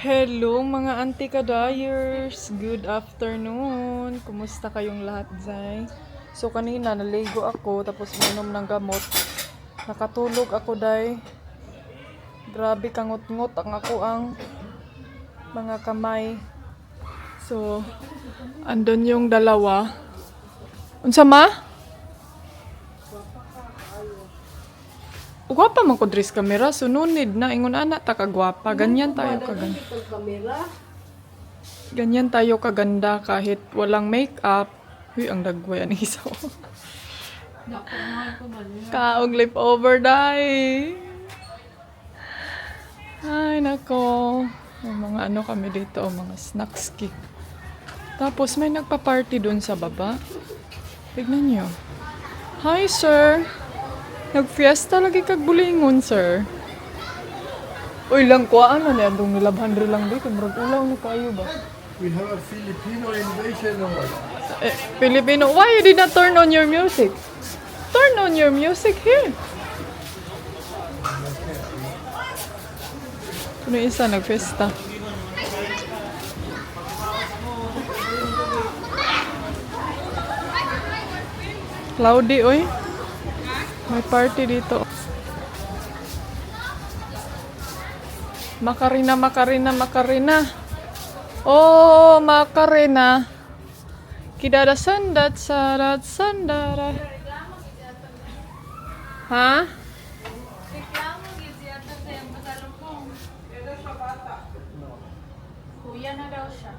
Hello mga auntie kadayers! Good afternoon! Kumusta kayong lahat, Zay? So kanina naligo ako tapos minom ng gamot. Nakatulog ako, Day. Grabe kangot-ngot ang mga kamay. So, andun yung dalawa. Unsa ma? Gwapa man ko dres kamera, sununid na ingon ana ta kagwapa. Ganyan tayo kaganda. Ganyan tayo kaganda kahit walang makeup. Uy, ang dagway ani isa. Kaog lip over dai. Ay nako. May mga ano kami dito, mga snacks cake. Tapos may nagpa-party doon sa baba. Tignan niyo. Hi sir. Nag-fiesta lagi kag bulingon, sir. Uy, lang ko ano niya, dong nilabhandre lang dito. Murag ulaw na kayo ba? We have a Filipino invasion or what? Filipino, why you did not turn on your music? Turn on your music here. Ano isa, nag-fiesta. Cloudy, oy. May party dito. Macarena, Macarena, Macarena. Oh, Macarena. Kidada sandat, sarat, sandara. Ha? Kuya na daw siya.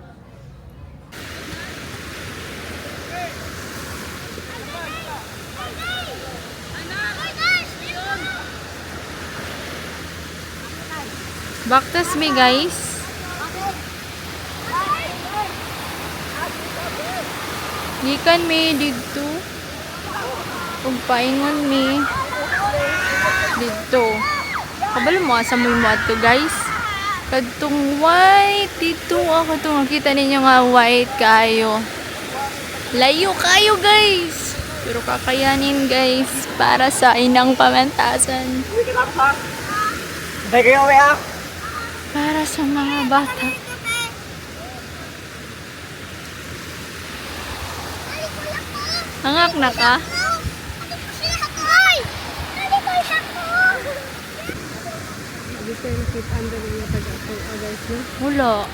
Baktas mi guys. Gikan mi dito. Ug paingon mi dito. Kabalo mo asa mo ato guys. Kadtong white dito ako to makita ninyo nga white kayo. Layo kayo guys. Pero kakayanin guys para sa inang pamantasan. Para sa mga bata. Hangak na ka? Wala.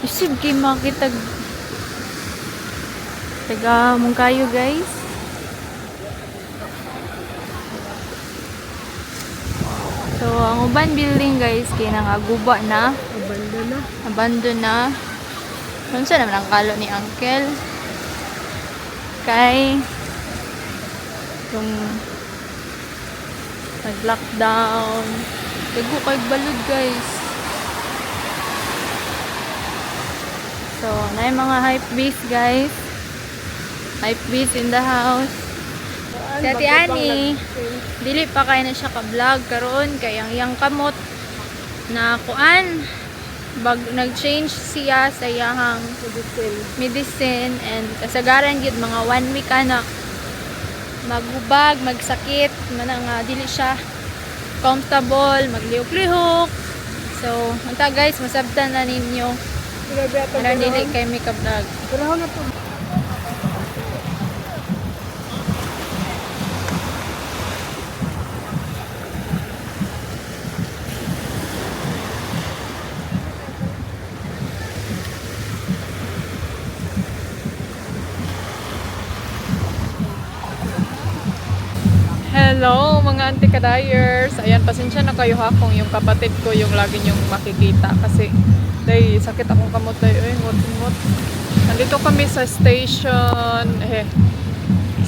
Isip kayo makita. Taga mong kayo guys. So, ang uban building guys, kaya nangaguba na. Abandon na. Kung saan naman ang kalo ni Uncle. Kay, yung nag-lockdown. Tago kay balod guys. So, na yung mga hype beast guys. Hype beast in the house. Si Ate Annie, dili pa kaya na siya ka-vlog karon kay yang kamot na kuan nag-change siya sa iyang medicine and kasagaran gid mga 1 week na magubag, magsakit man nga dili siya comfortable, maglihok-lihok. So, unta guys, masabtan na ninyo. Para dili kay mi ka-vlog. Hello mga auntie kadayers. Ayan, pasensya na kayo ha kung yung kapatid ko yung lagi nyong makikita kasi day sakit akong kamot day. Uy, ngot. Nandito kami sa station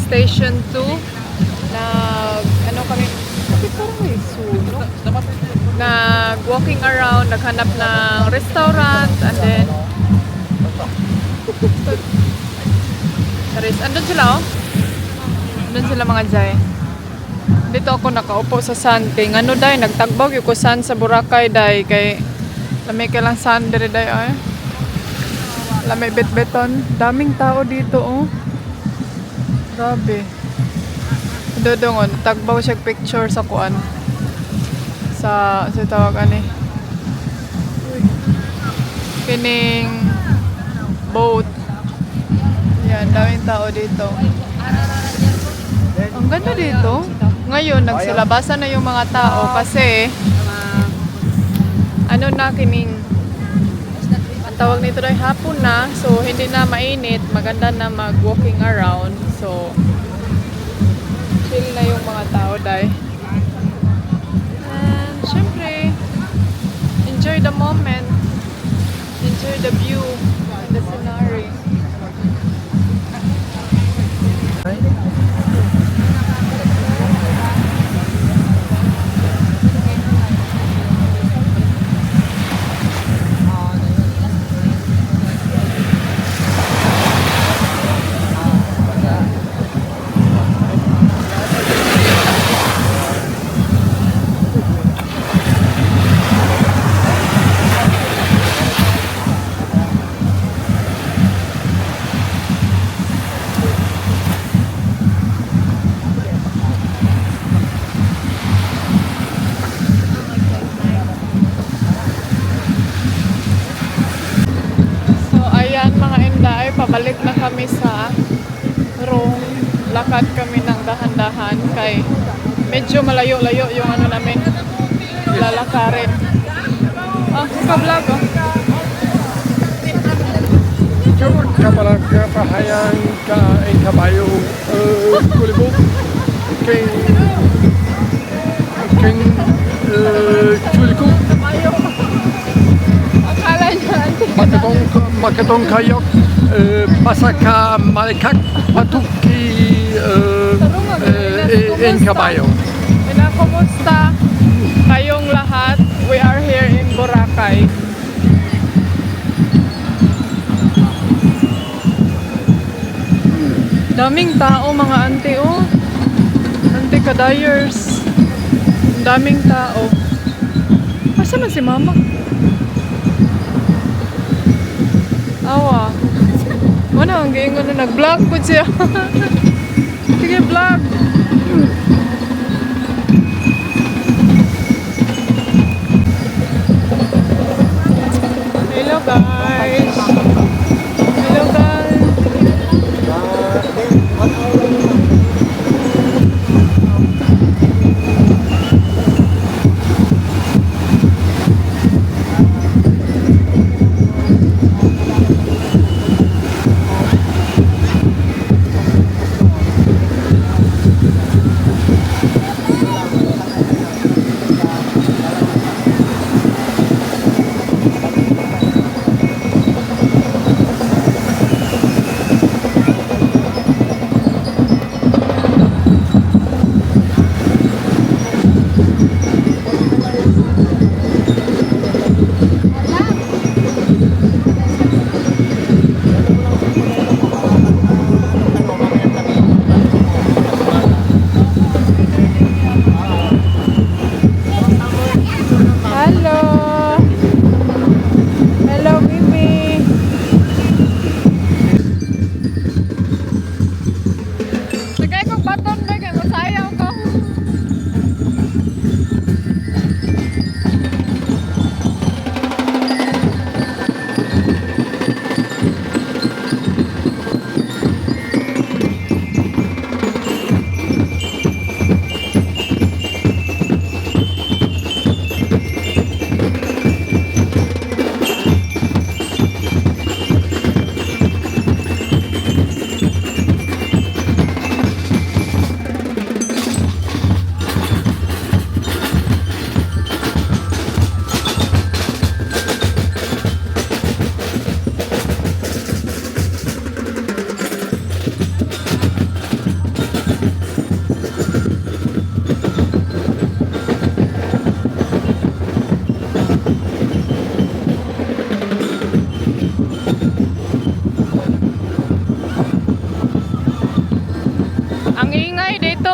Station 2. Ano kami? Bakit parang may sunog? Walking around, naghanap ng restaurant and then andun sila oh. Andun sila mga Jay. Dito ako nakaupo sa sun kay ngano day nagtagbaw gyud ko sun sa Boracay day kay lamay ka lang sun dire day ay. Lamay bet-beton, daming tao dito oh. Grabe. Dodongon tagbaw siya picture sa kuan. Sa tawag ani. kining boat. Yan, daming tao dito. Ang ganda dito. Ngayon, nagsilabasan na yung mga tao kasi ano na kining ang tawag nito ay hapon na, so hindi na mainit, maganda na mag-walking around. So chill na yung mga tao dahil. And syempre, enjoy the moment, enjoy the view and the scenery. Pabalik na kami sa room. Lakad kami ng dahan-dahan kay medyo malayo-layo yung ano namin lalakarin. Ka-vlog oh. Kapahayan ka en kabayo kulibok king chuliko Akala niya makatong kayok pasaka malekak patuki en kabayo. Kumusta kayong lahat? We are here in Boracay. Daming tao mga ante oh. Ante kadayers. Daming tao. Asa man si mama? Awa. Mana ang giingon na nag-vlog po siya. Sige, vlog. Hello guys. Hello guys.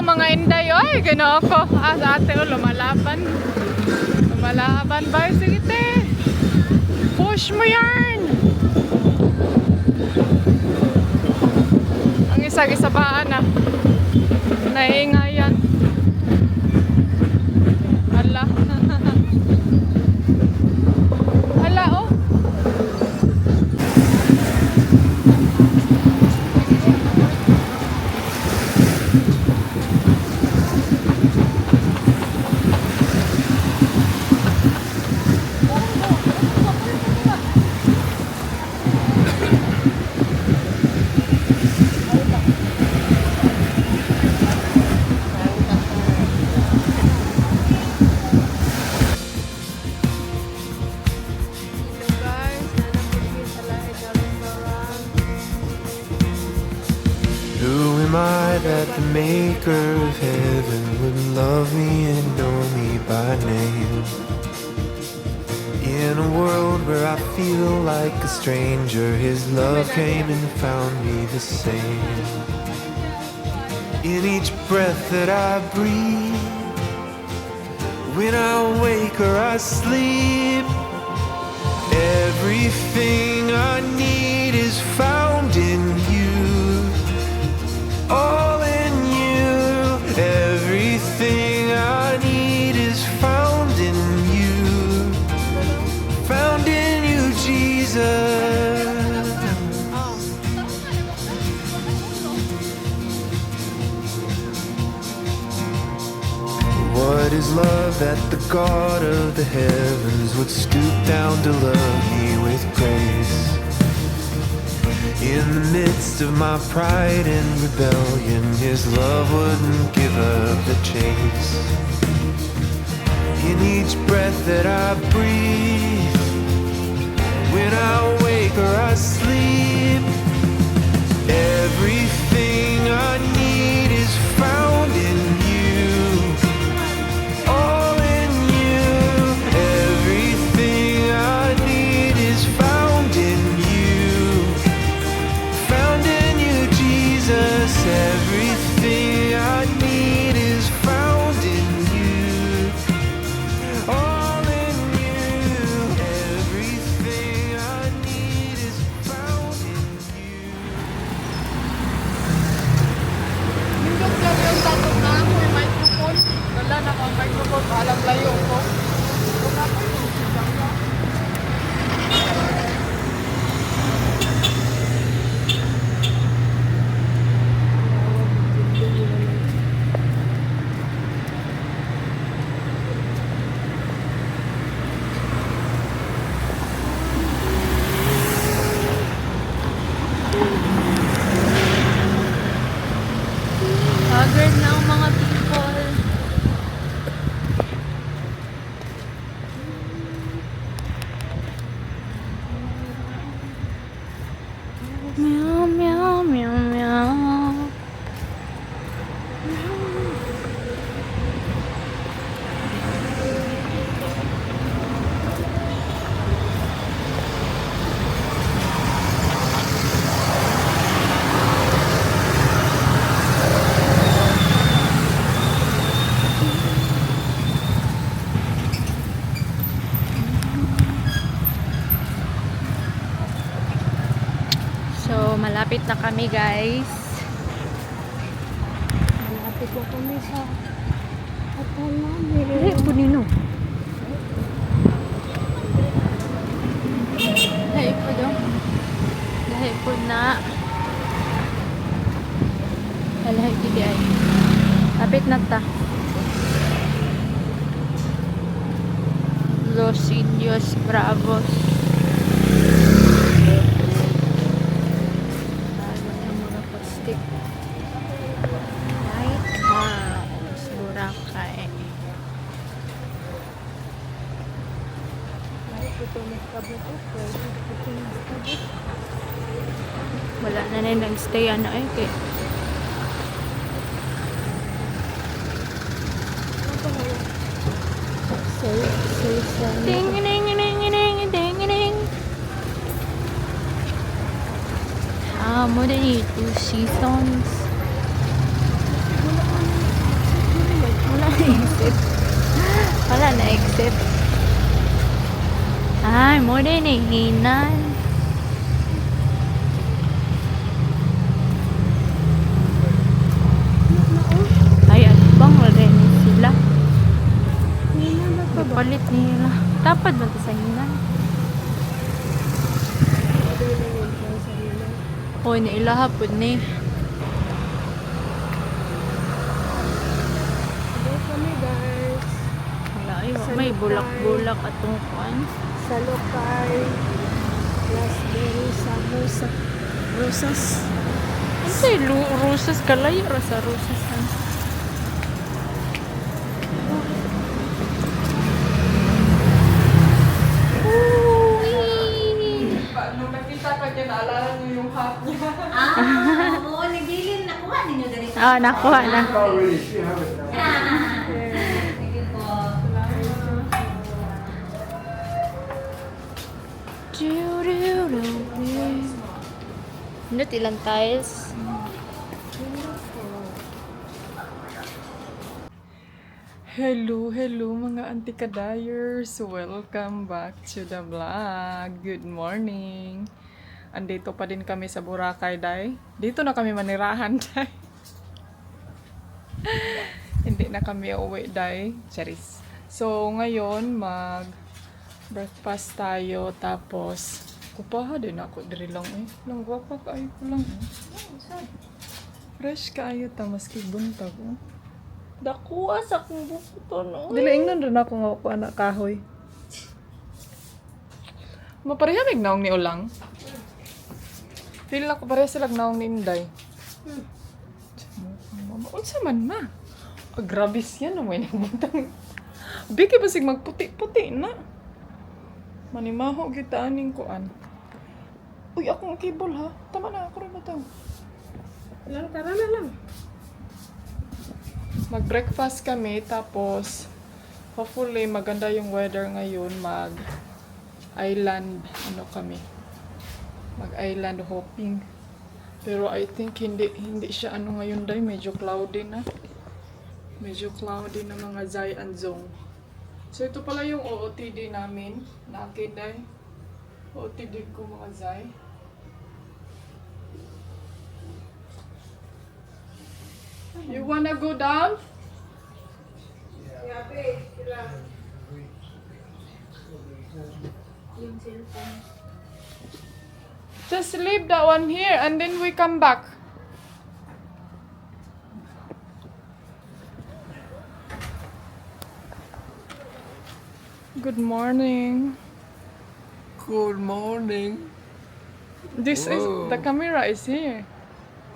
mga inday. Ay, gano'n ako. Sa ate, lumalaban. Lumalaban ba? Sige, te. Push mo yan. Ang isa-gisabaan na. Naiingayan. Hala. Hala, oh. feel like a stranger, His love came and found me the same. In each breath that I breathe, when I wake or I sleep, everything I need is found in You. All in You. Everything I need is found in You. Found in You, Jesus. What is love that the God of the heavens would stoop down to love me with grace? In the midst of my pride and rebellion, His love wouldn't give up the chase. In each breath that I breathe, when I wake or I sleep, everything I need is found in You. All in You. Everything I need is found in You. Found in You, Jesus. Everything I need is found in You. All in You. Everything I need is found in You. Nindot lang yung tatong na ako yung microphone. Wala na akong microphone. Alam layo ko. Wala ko yung sisang ka. Haggard na ang mga people. Meow, meow, meow, meow. So, malapit na kami, guys. Malapit na kami sa hotel namin. Dali po nino. Dali po do. Dali po na. Dali po ay. Lapit na ta. Los Indios Bravos. Lighthouse, Boracay. Wala na na nag-stay ano eh kay. Ding ding ding ding ding ding. Mo din ito seasons. Wala na exit. Wala na exit. Ay, mo din hinan. Ay, bang wala rin sila. Palit nila. Tapad ba ito sa hinan? O, nailaha po ni. Hello kami guys. Wala, ay, may bulak-bulak atong kuan. Sa lokal. Raspberry samosa. Rosas. Ano sa'yo? Rosas kalayo ra sa rosas. Nung nakita ka niya, naalala niyo yung hat niya. Oo, nagilin. Nakuha ninyo ganito. Ah, nakuha na. Sorry, she have it now. Sige po. ilang tiles. Hello mga antikadayers! Welcome back to the vlog. Good morning! Andito pa din kami sa Boracay, day. Dito na kami manirahan, day. Hindi na kami uuwi, day. Charis. So, ngayon, mag-breakfast tayo. Tapos, kupaha din ako. Diri lang eh. Lang, wapa kayo ko lang. Fresh kayo ta, maski buntag. Oh. Dakuha sa kong bukuton, no? Diliingnan rin ako nga ako anak kahoy. Maparehamig naong ni Ulang. Feel na ko pareha silang naong ni Inday. Unsa man ma? Grabe siya naman yung butang. Biki ba sig magputi-puti na? Manimaho kita aning kuan. Uy, akong cable ha. Tama na ako rin bataw. Lang, tara na lang. Mag-breakfast kami, tapos hopefully maganda yung weather ngayon, mag-island, mag-island hopping. Pero I think hindi siya ngayon day, medyo cloudy na. Medyo cloudy na mga Zai and Zong. So ito pala yung OOTD namin, na akin day. OOTD ko mga Zai. You wanna go down? Just leave that one here and then we come back. Good morning. Good morning. This Whoa. is the camera is here.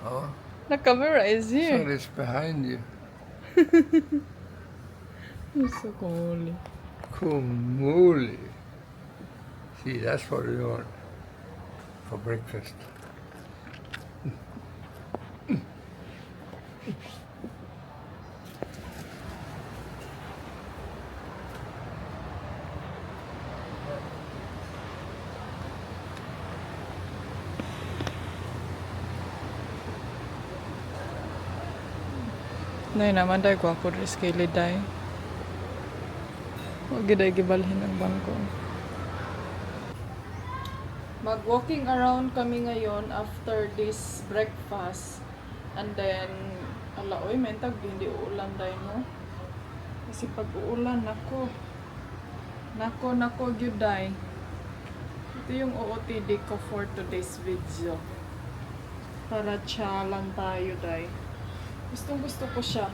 Oh, The camera is so here. it's behind you. You're so cool. Kumuli. See, that's what we want for breakfast. Nay naman day ko ako rin skilid day. Huwag giday gibalhin ang bangko. Mag-walking around kami ngayon after this breakfast. And then, oy, mentag hindi uulan day no. Kasi pag uulan, nako, gyud day. Ito yung OOTD ko for today's video. Para lang tayo day. Gustong gusto ko siya.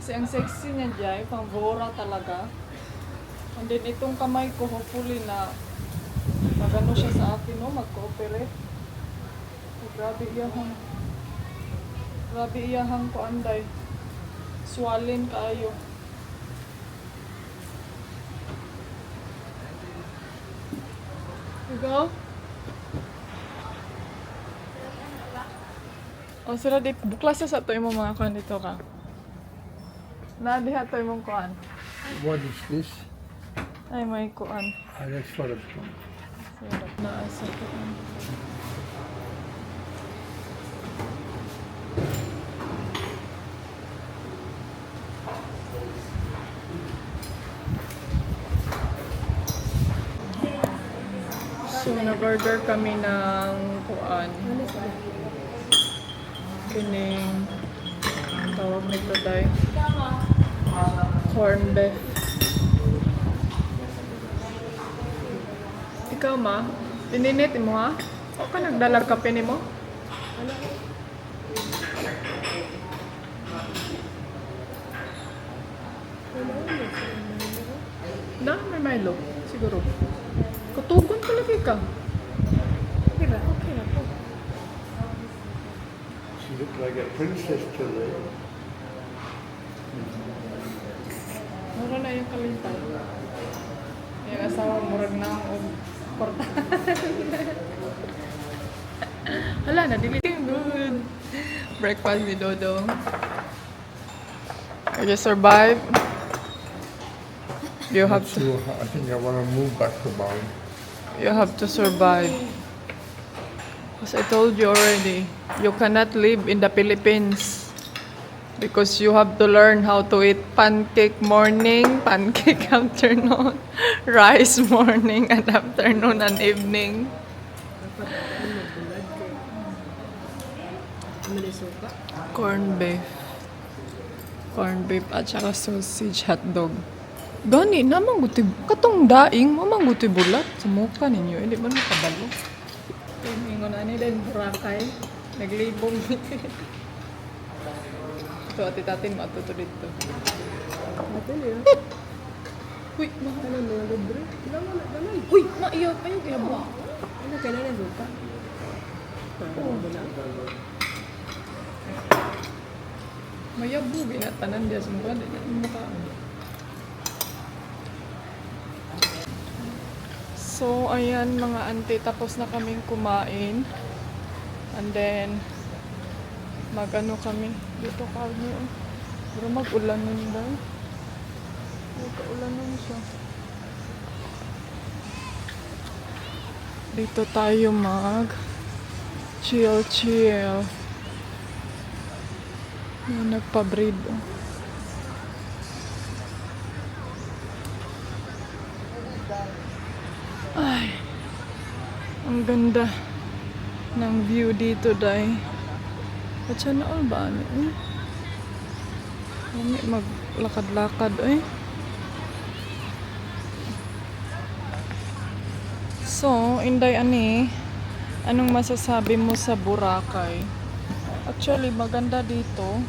Kasi ang sexy niya dyan, pang Vora talaga. And then itong kamay ko, hopefully na magano siya sa akin, no? Mag-cooperate. So, grabe iyahang ko anday. Swalin kayo. You go? O sila di buklas sa to imong mga kuan dito ka. Na diha to imong kuan. What is this? Ay may kuan. That's for the Sarap na sa kuan. So nag-order kami ng kuan. Kining tawag nito day. Corn beef. Ikaw ma, pininit mo ha? O ka nagdalag kape ni mo? Na, may Milo. Siguro. Kutugon ko lagi ka. Okay na po. She looked like a princess today. Mura na yung kalintay. Yung asawa murag na ang porta. Hala na, diliting good. Breakfast ni Dodo. I just survive. You have to. So I think I want to move back to Bali. You have to survive. As I told you already, you cannot live in the Philippines because you have to learn how to eat pancake morning, pancake afternoon, rice morning and afternoon and evening. Corn beef. Corn beef at saka sausage hotdog. Gani naman guti katong daing mo man guti bulat sa mukha ninyo hindi man makabalo. Ingon ani din Boracay naglibong. So atitatin mo ato to dito. Ato niya. Uy, mahal na mga libre. Uy, maiyak kayo kaya ba? Ano kailangan duka? Mayabu binatanan dia semua dengan muka. So, ayan mga auntie, tapos na kaming kumain. And then, mag-ano kami. Dito kami. Pero mag-ulan nun daw. Mag-ulan nun siya. Dito tayo chill. Yung nagpa-breed. Ay, ang ganda ng view dito, day. At sana all ba? Kami maglakad-lakad, eh. So, Inday, anong masasabi mo sa Boracay? Actually, maganda dito.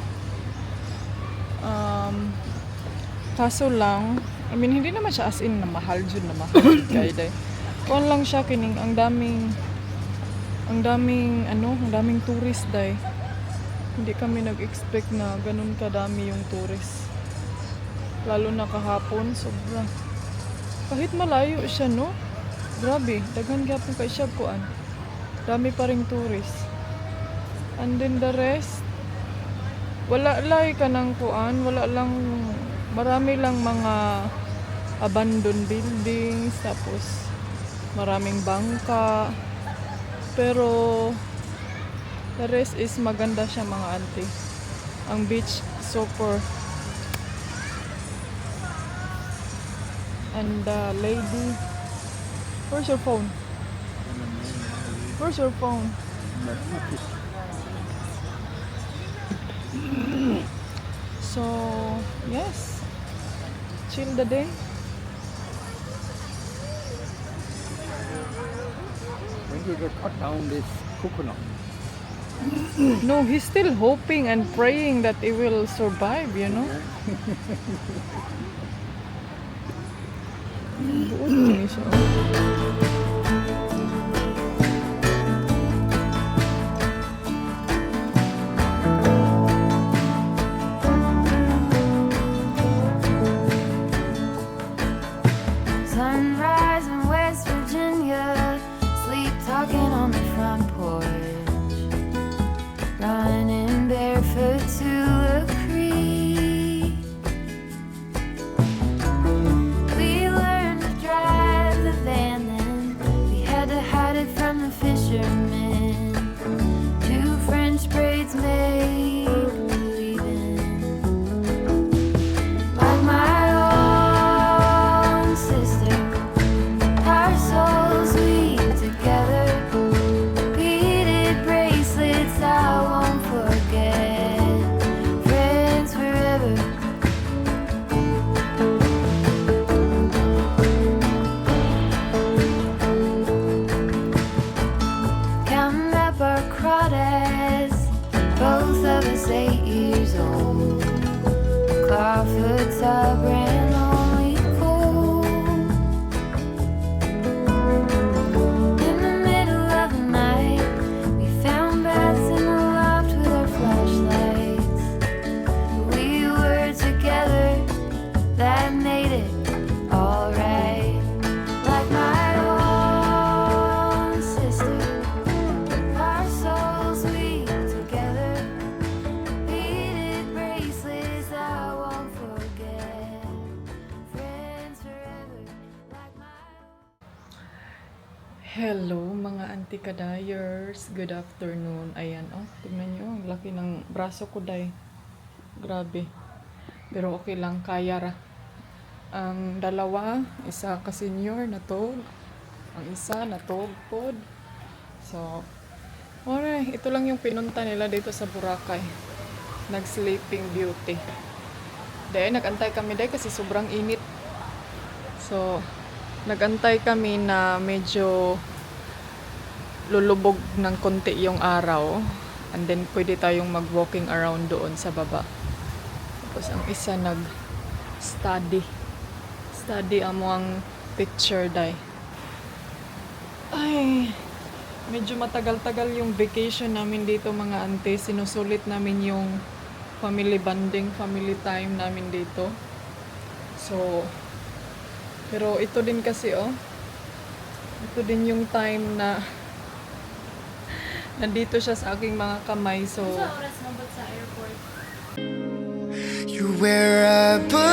Kaso lang, I mean, hindi naman siya as in na mahal dyan na mahal. Kaya day. Kuwan lang siya kining ang daming tourist day. Hindi kami nag-expect na ganun kadami yung tourist. Lalo na kahapon, sobra. Kahit malayo siya, no? Grabe, daghan gyapon kay siya kuan. Dami pa ring tourist. And then the rest, wala lang ka ng kuan, marami lang mga abandoned buildings, tapos maraming bangka. Pero the rest is maganda siya mga auntie. Ang beach super. And the lady, where's your phone? Where's your phone? So, yes. Chill the day. When did they cut down this coconut? No, he's still hoping and praying that he will survive, you know? Buot ni siya. Sunrise in West Virginia, sleep talking on the front porch, running barefoot to a creek. We learned to drive the van, then we had to hide it from the fishermen. 2 French braids make believing, like my own sister. Hello mga antikadayers, good afternoon. Ayan, oh, tignan nyo, ang laki ng braso ko, day. Grabe. Pero okay lang, kaya ra. Ang dalawa, isa ka senior na tog, ang isa na tog pod. So, alright, ito lang yung pinunta nila dito sa Boracay. Nag-sleeping beauty. Dahil nag-antay kami dahil kasi sobrang init. So, nag-antay kami na medyo lulubog ng konti yung araw. And then, pwede tayong mag-walking around doon sa baba. Tapos, ang isa nag-study. Study among picture day. Ay, medyo matagal-tagal yung vacation namin dito mga ante. Sinusulit namin yung family bonding, family time namin dito. So, pero ito din kasi, oh. Ito din yung time na nandito siya sa aking mga kamay. So, Sa oras mabot sa airport. You're where I belong.